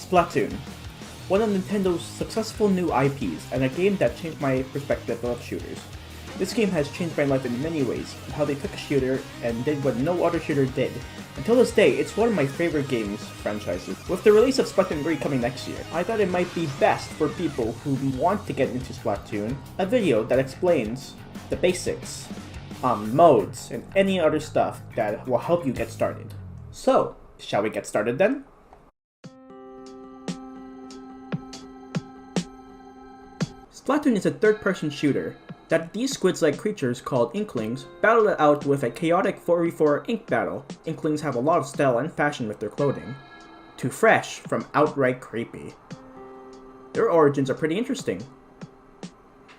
Splatoon, one of Nintendo's successful new IPs and a game that changed my perspective of shooters. This game has changed my life in many ways, how they took a shooter and did what no other shooter did. Until this day, it's one of my favorite games franchises. With the release of Splatoon 3 coming next year, I thought it might be best for people who want to get into Splatoon, a video that explains the basics, modes, and any other stuff that will help you get started. So, shall we get started then? Splatoon is a third-person shooter that these squid-like creatures called Inklings battle it out with a chaotic 4v4 ink battle. Inklings have a lot of style and fashion with their clothing, to fresh from outright creepy. Their origins are pretty interesting.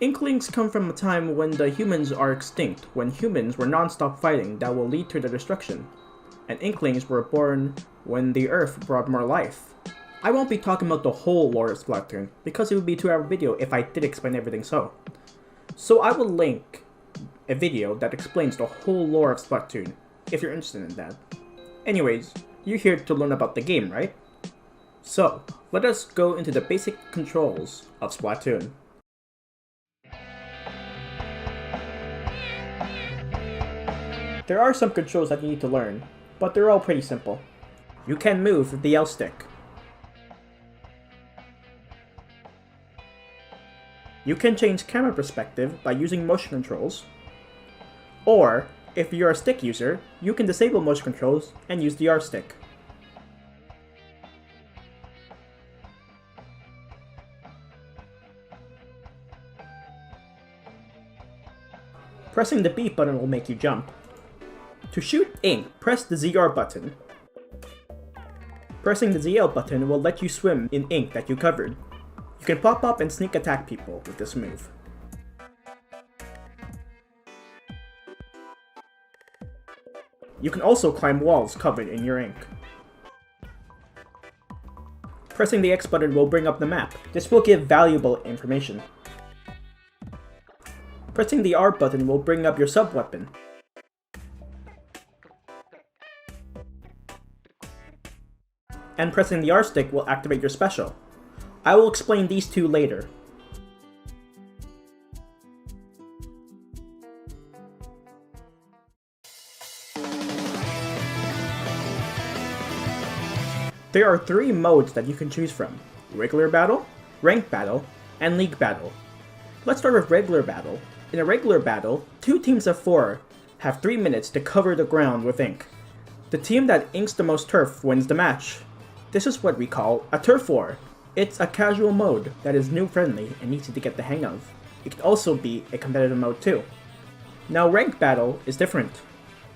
Inklings come from a time when the humans are extinct, when humans were non-stop fighting that will lead to their destruction, and Inklings were born when the Earth brought more life. I won't be talking about the whole lore of Splatoon, because it would be a 2-hour video if I did explain everything so I will link a video that explains the whole lore of Splatoon, if you're interested in that. Anyways, you're here to learn about the game, right? So, let us go into the basic controls of Splatoon. There are some controls that you need to learn, but they're all pretty simple. You can move with the L stick. You can change camera perspective by using motion controls, or if you're a stick user, you can disable motion controls and use the R stick. Pressing the B button will make you jump. To shoot ink, press the ZR button. Pressing the ZL button will let you swim in ink that you covered. You can pop up and sneak attack people with this move. You can also climb walls covered in your ink. Pressing the X button will bring up the map. This will give valuable information. Pressing the R button will bring up your sub-weapon. And pressing the R stick will activate your special. I will explain these two later. There are 3 modes that you can choose from: regular battle, ranked battle, and league battle. Let's start with regular battle. In a regular battle, 2 teams of 4 have 3 minutes to cover the ground with ink. The team that inks the most turf wins the match. This is what we call a turf war. It's a casual mode that is new friendly and easy to get the hang of. It can also be a competitive mode too. Now ranked battle is different.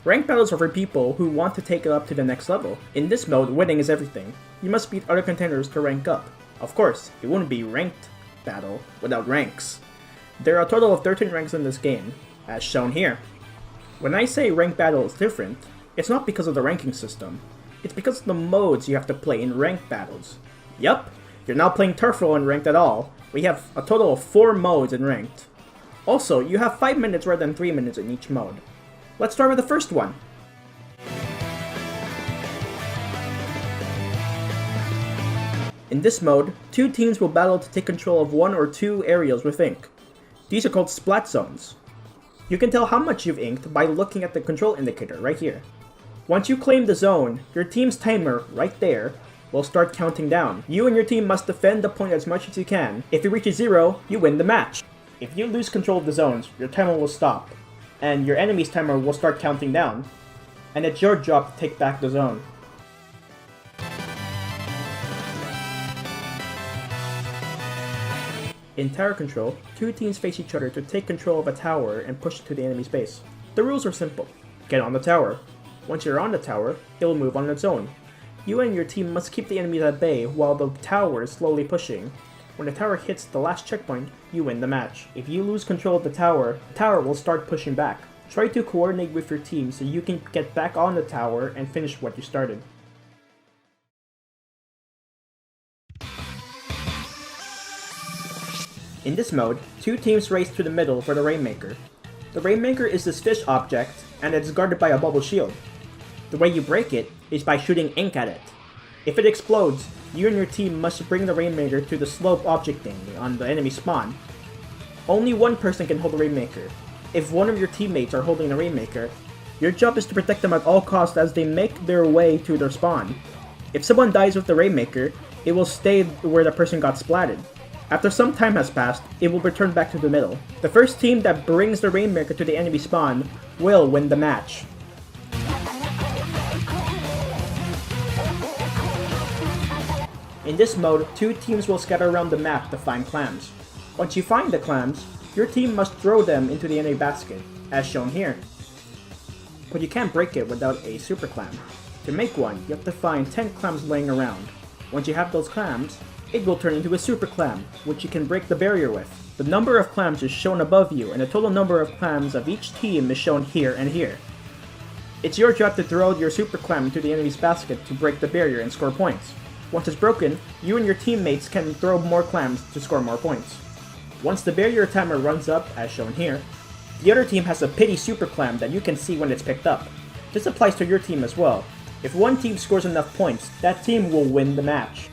Ranked battles are for people who want to take it up to the next level. In this mode, winning is everything. You must beat other contenders to rank up. Of course, it wouldn't be ranked battle without ranks. There are a total of 13 ranks in this game, as shown here. When I say ranked battle is different, it's not because of the ranking system. It's because of the modes you have to play in ranked battles. Yup, you're not playing Turf War in ranked at all. We have a total of 4 modes in ranked. Also, you have 5 minutes rather than 3 minutes in each mode. Let's start with the first one. In this mode, 2 teams will battle to take control of 1 or 2 areas with ink. These are called splat zones. You can tell how much you've inked by looking at the control indicator right here. Once you claim the zone, your team's timer, right there, will start counting down. You and your team must defend the point as much as you can. If it reaches 0, you win the match. If you lose control of the zones, your timer will stop, and your enemy's timer will start counting down, and it's your job to take back the zone. In tower control, 2 teams face each other to take control of a tower and push it to the enemy's base. The rules are simple. Get on the tower. Once you're on the tower, it will move on its own. You and your team must keep the enemies at bay while the tower is slowly pushing. When the tower hits the last checkpoint, you win the match. If you lose control of the tower will start pushing back. Try to coordinate with your team so you can get back on the tower and finish what you started. In this mode, 2 teams race to the middle for the Rainmaker. The Rainmaker is this fish object, and it is guarded by a bubble shield. The way you break it is by shooting ink at it. If it explodes, you and your team must bring the Rainmaker to the slope object thing on the enemy spawn. Only one person can hold the Rainmaker. If one of your teammates are holding the Rainmaker, your job is to protect them at all costs as they make their way to their spawn. If someone dies with the Rainmaker, it will stay where the person got splatted. After some time has passed, it will return back to the middle. The first team that brings the Rainmaker to the enemy spawn will win the match. In this mode, two teams will scatter around the map to find clams. Once you find the clams, your team must throw them into the enemy basket, as shown here. But you can't break it without a super clam. To make one, you have to find 10 clams laying around. Once you have those clams, it will turn into a super clam, which you can break the barrier with. The number of clams is shown above you, and the total number of clams of each team is shown here and here. It's your job to throw your super clam into the enemy's basket to break the barrier and score points. Once it's broken, you and your teammates can throw more clams to score more points. Once the barrier timer runs up, as shown here, the other team has a pity super clam that you can see when it's picked up. This applies to your team as well. If one team scores enough points, that team will win the match.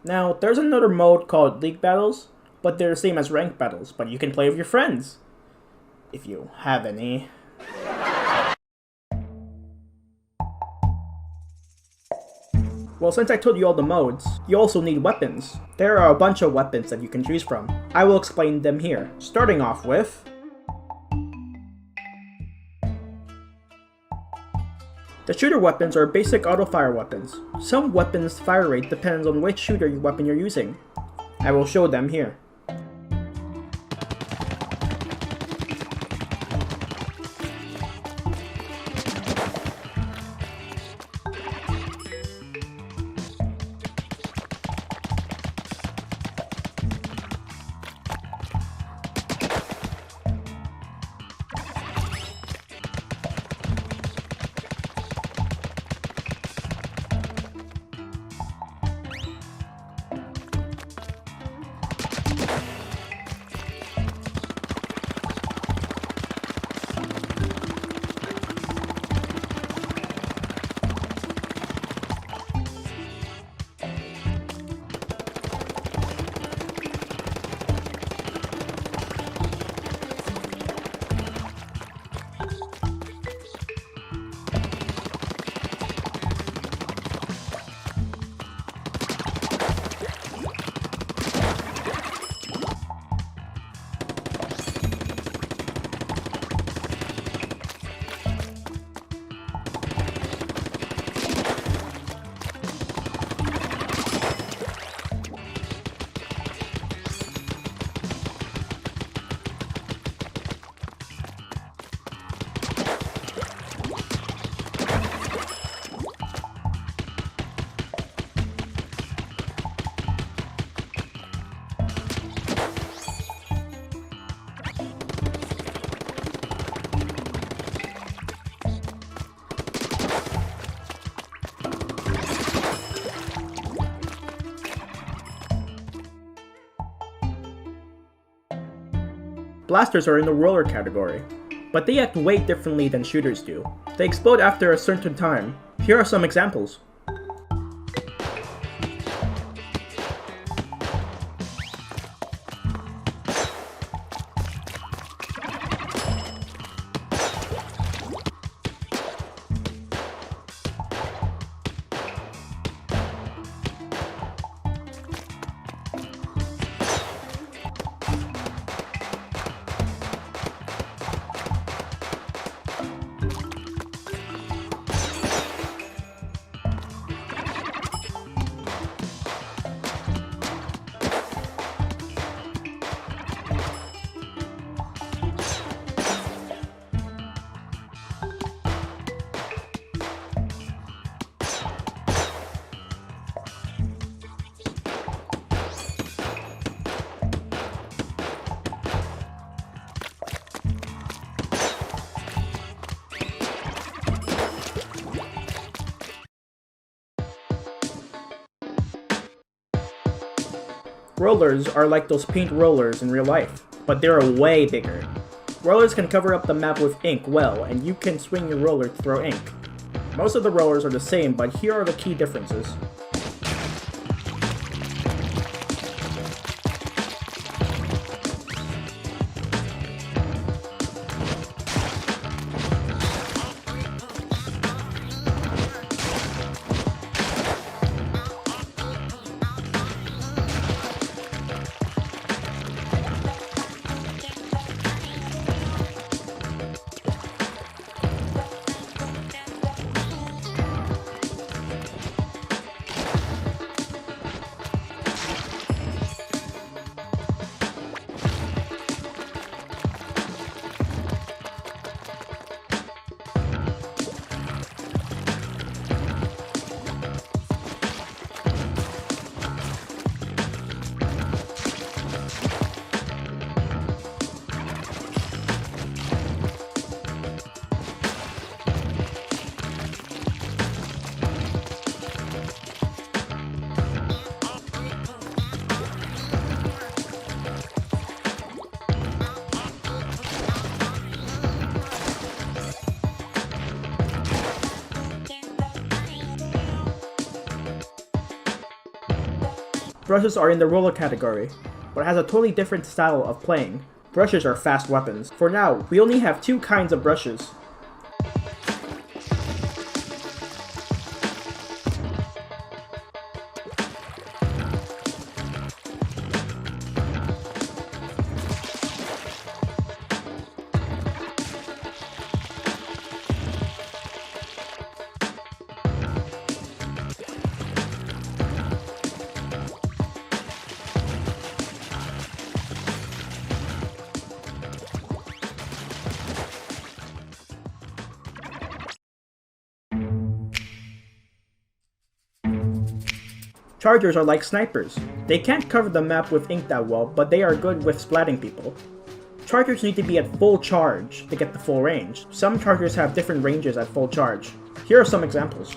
Now, there's another mode called League Battles, but they're the same as Ranked Battles, but you can play with your friends. If you have any. Well, since I told you all the modes, you also need weapons. There are a bunch of weapons that you can choose from. I will explain them here, starting off with the shooter weapons are basic auto-fire weapons. Some weapons' fire rate depends on which shooter weapon you're using. I will show them here. Blasters are in the roller category, but they act way differently than shooters do. They explode after a certain time. Here are some examples. Rollers are like those paint rollers in real life, but they're way bigger. Rollers can cover up the map with ink well, and you can swing your roller to throw ink. Most of the rollers are the same, but here are the key differences. Brushes are in the roller category, but has a totally different style of playing. Brushes are fast weapons. For now, we only have 2 kinds of brushes. Chargers are like snipers. They can't cover the map with ink that well, but they are good with splatting people. Chargers need to be at full charge to get the full range. Some chargers have different ranges at full charge. Here are some examples.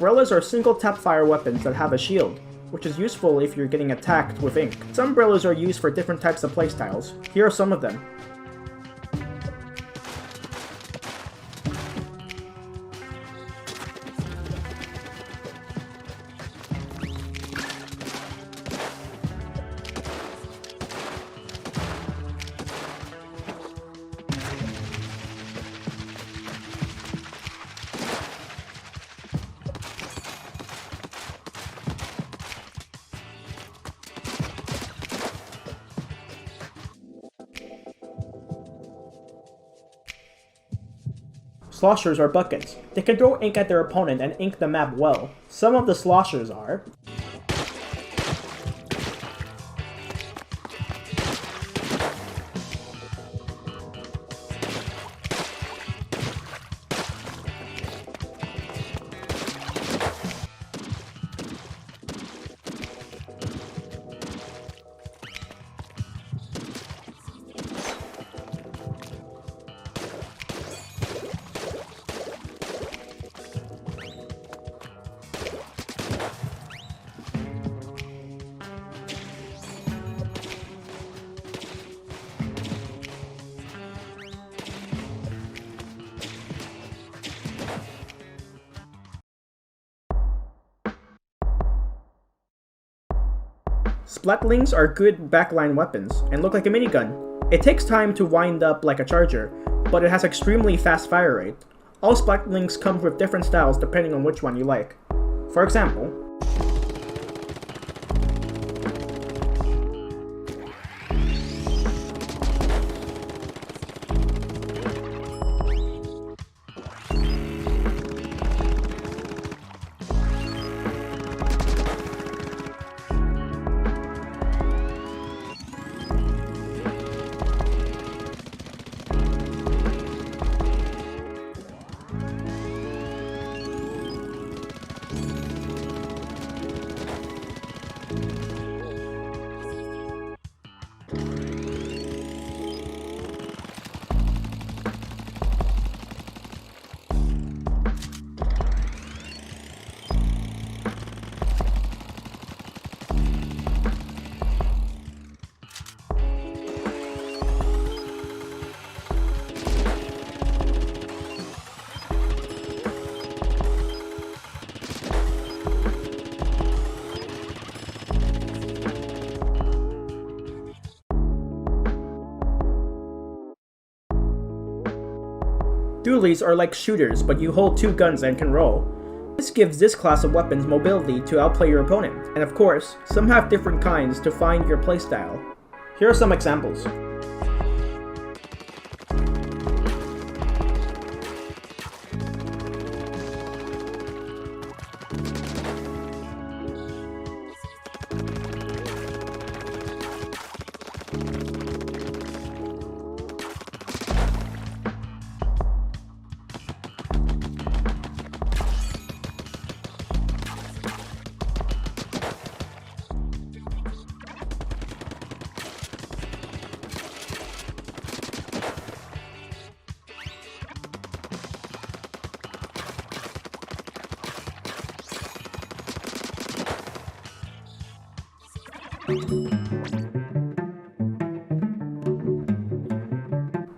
Umbrellas are single-tap fire weapons that have a shield, which is useful if you're getting attacked with ink. Some umbrellas are used for different types of playstyles. Here are some of them. Sloshers are buckets. They can throw ink at their opponent and ink the map well. Some of the sloshers are Splatlings are good backline weapons, and look like a minigun. It takes time to wind up like a charger, but it has extremely fast fire rate. All Splatlings come with different styles depending on which one you like. For example, Dualies are like shooters, but you hold two guns and can roll. This gives this class of weapons mobility to outplay your opponent, and of course, some have different kinds to find your playstyle. Here are some examples.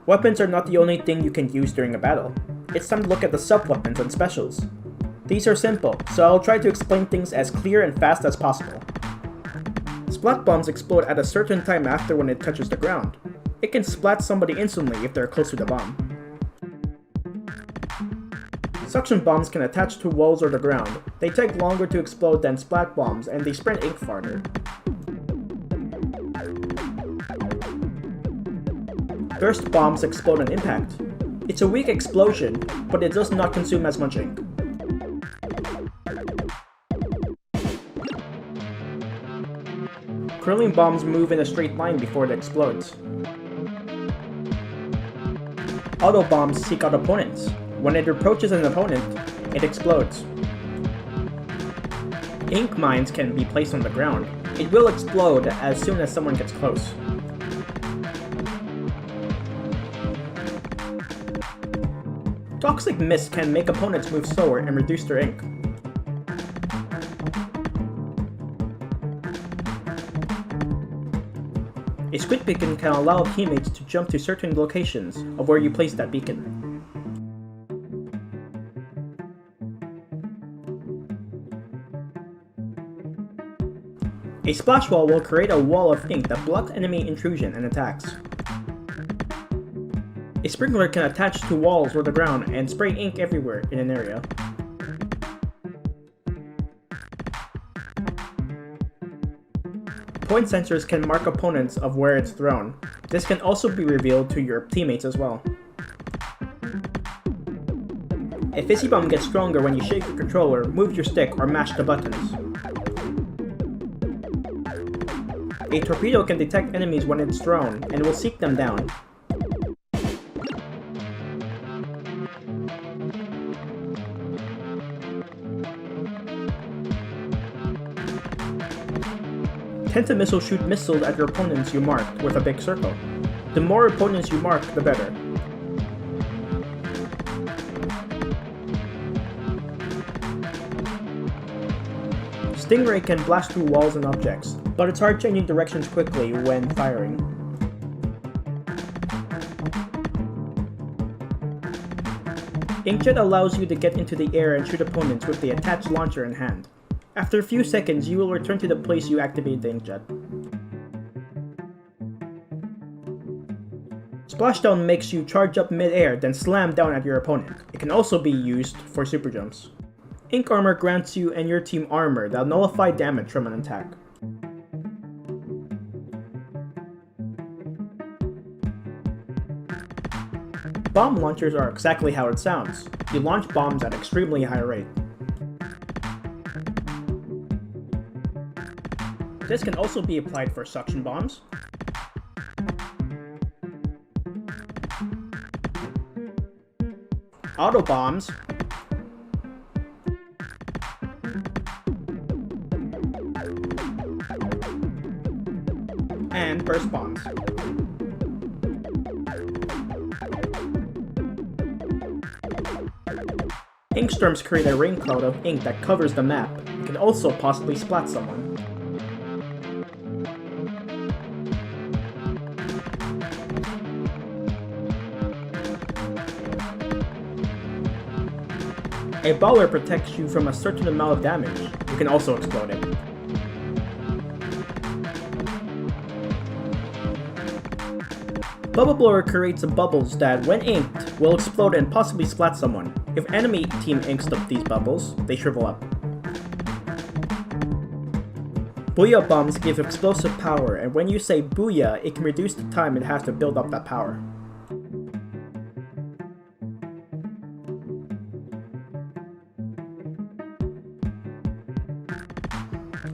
Weapons are not the only thing you can use during a battle. It's time to look at the sub-weapons and specials. These are simple, so I'll try to explain things as clear and fast as possible. Splat bombs explode at a certain time after when it touches the ground. It can splat somebody instantly if they're close to the bomb. Suction bombs can attach to walls or the ground. They take longer to explode than splat bombs and they spread ink farther. Burst bombs explode on impact. It's a weak explosion, but it does not consume as much ink. Curling bombs move in a straight line before it explodes. Auto bombs seek out opponents. When it approaches an opponent, it explodes. Ink mines can be placed on the ground. It will explode as soon as someone gets close. Toxic mist can make opponents move slower and reduce their ink. A squid beacon can allow teammates to jump to certain locations of where you place that beacon. A splash wall will create a wall of ink that blocks enemy intrusion and attacks. A sprinkler can attach to walls or the ground and spray ink everywhere in an area. Point sensors can mark opponents of where it's thrown. This can also be revealed to your teammates as well. A fizzy bomb gets stronger when you shake your controller, move your stick, or mash the buttons. A torpedo can detect enemies when it's thrown and will seek them down. Tenta-missiles shoot missiles at your opponents you marked with a big circle. The more opponents you mark, the better. Stingray can blast through walls and objects, but it's hard changing directions quickly when firing. Inkjet allows you to get into the air and shoot opponents with the attached launcher in hand. After a few seconds, you will return to the place you activated the inkjet. Splashdown makes you charge up mid-air, then slam down at your opponent. It can also be used for super jumps. Ink Armor grants you and your team armor that nullify damage from an attack. Bomb launchers are exactly how it sounds. You launch bombs at extremely high rate. This can also be applied for suction bombs, auto bombs, and burst bombs. Ink storms create a rain cloud of ink that covers the map. You can also possibly splat someone. A baller protects you from a certain amount of damage. You can also explode it. Bubble Blower creates bubbles that, when inked, will explode and possibly splat someone. If enemy team inks up these bubbles, they shrivel up. Booyah bombs give explosive power, and when you say booyah, it can reduce the time it has to build up that power.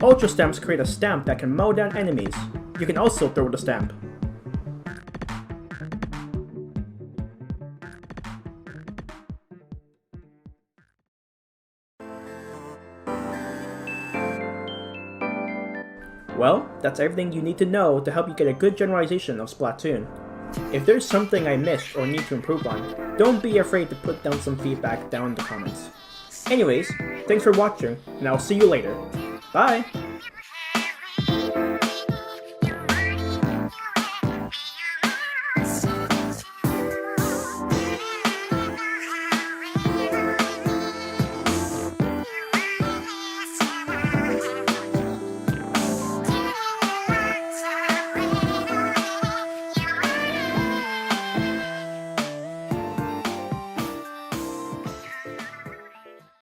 Ultra Stamps create a stamp that can mow down enemies. You can also throw the stamp. Well, that's everything you need to know to help you get a good generalization of Splatoon. If there's something I missed or need to improve on, don't be afraid to put down some feedback down in the comments. Anyways, thanks for watching, and I'll see you later. Bye!